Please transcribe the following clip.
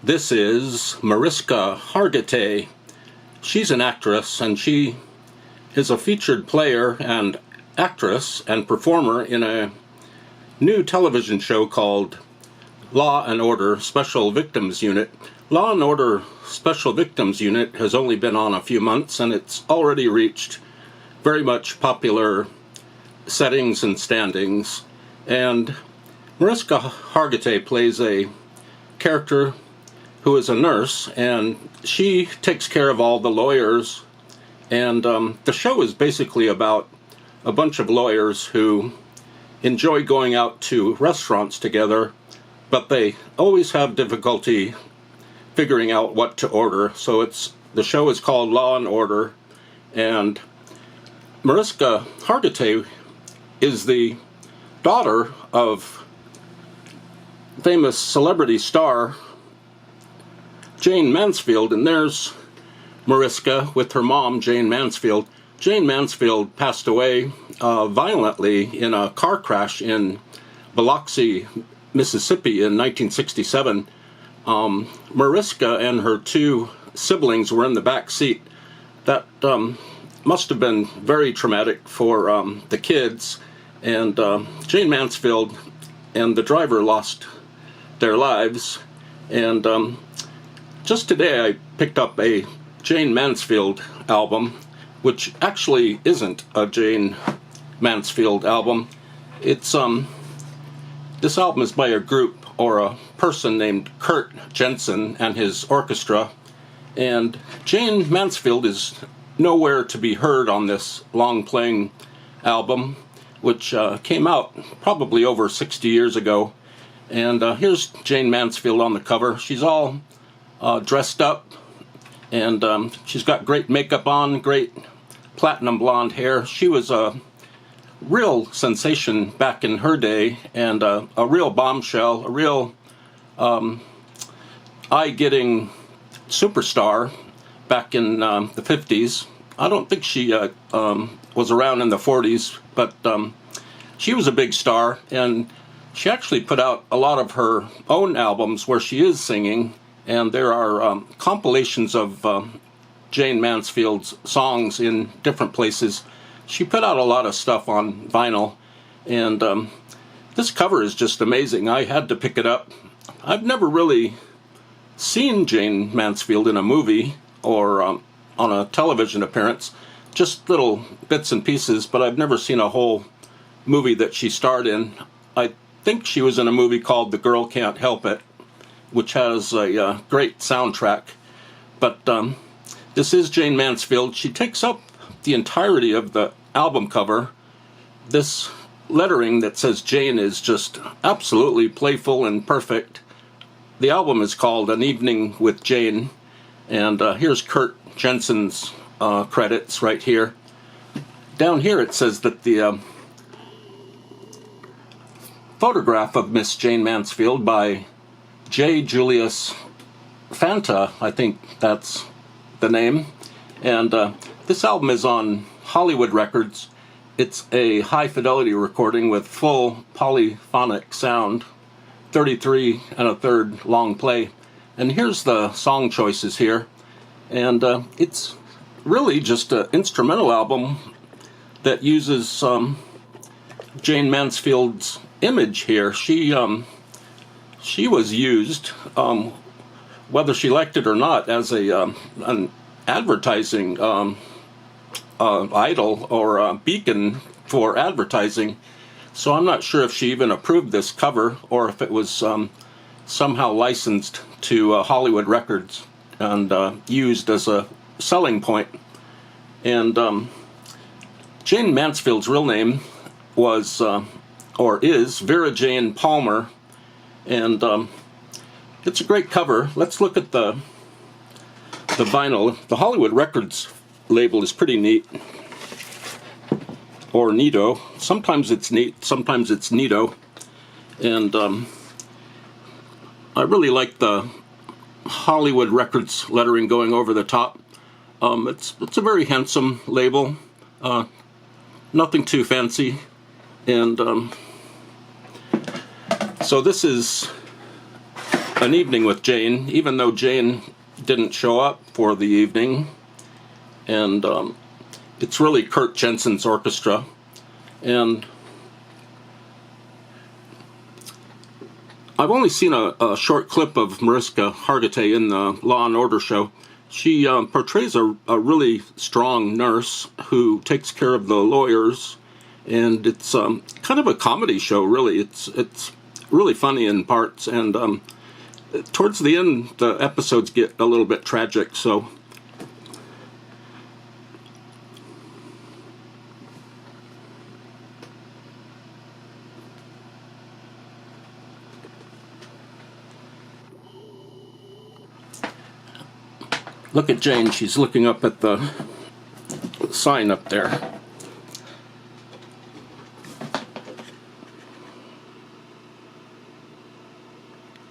This is Mariska Hargitay. She's an actress, and she is a featured player and actress and performer in a new television show called Law and Order Special Victims Unit. Law and Order Special Victims Unit has only been on a few months, and it's already reached very much popular settings and standings. And Mariska Hargitay plays a character who is a nurse, and she takes care of all the lawyers. And the show is basically about a bunch of lawyers who enjoy going out to restaurants together, but they always have difficulty figuring out what to order. So the show is called Law and Order, and Mariska Hargitay is the daughter of famous celebrity star Jayne Mansfield, and there's Mariska with her mom, Jayne Mansfield. Jayne Mansfield passed away violently in a car crash in Biloxi, Mississippi in 1967. Mariska and her two siblings were in the back seat. That must have been very traumatic for the kids, and Jayne Mansfield and the driver lost their lives. And just today I picked up a Jayne Mansfield album, which actually isn't a Jayne Mansfield album. It's this album is by a group or a person named Kurt JENSEN and his orchestra, and Jayne Mansfield is nowhere to be heard on this long-playing album, which came out probably over 60 years ago. And here's Jayne Mansfield on the cover. She's all dressed up, and she's got great makeup on, great platinum blonde hair. She was a real sensation back in her day, and a real bombshell, a real eye-getting superstar back in the 50s. I don't think she was around in the 40s, but she was a big star, and she actually put out a lot of her own albums where she is singing, and there are compilations of Jayne Mansfield's songs in different places. She put out a lot of stuff on vinyl, and this cover is just amazing. I had to pick it up. I've never really seen Jayne Mansfield in a movie or on a television appearance, just little bits and pieces, but I've never seen a whole movie that she starred in. I think she was in a movie called The Girl Can't Help It, which has a great soundtrack. But this is Jayne Mansfield. She takes up the entirety of the album cover. This lettering that says Jayne is just absolutely playful and perfect. The album is called An Evening with Jayne, and here's Kurt JENSEN's credits right here. Down here it says that the photograph of Miss Jayne Mansfield by Julius Fanta, I think that's the name, and this album is on Hollywood Records. It's a high-fidelity recording with full polyphonic sound, 33 1/3 long play. And here's the song choices here, and it's really just an instrumental album that uses Jayne Mansfield's image here. She was used, whether she liked it or not, as an advertising idol or a beacon for advertising. So I'm not sure if she even approved this cover or if it was somehow licensed to Hollywood Records and used as a selling point. And Jayne Mansfield's real name was or is Vera Jane Palmer, and it's a great cover. Let's look at the vinyl. The Hollywood Records label is pretty neat, or neato. Sometimes it's neat, sometimes it's neato, and I really like the Hollywood Records lettering going over the top. It's a very handsome label, nothing too fancy, and so this is an evening with Jayne, even though Jayne didn't show up for the evening. And it's really Kurt Jensen's orchestra. And I've only seen a short clip of Mariska Hargitay in the Law and Order show. She portrays a really strong nurse who takes care of the lawyers, and it's kind of a comedy show, really. It's really funny in parts, and towards the end, the episodes get a little bit tragic, so... Look at Jayne, she's looking up at the sign up there.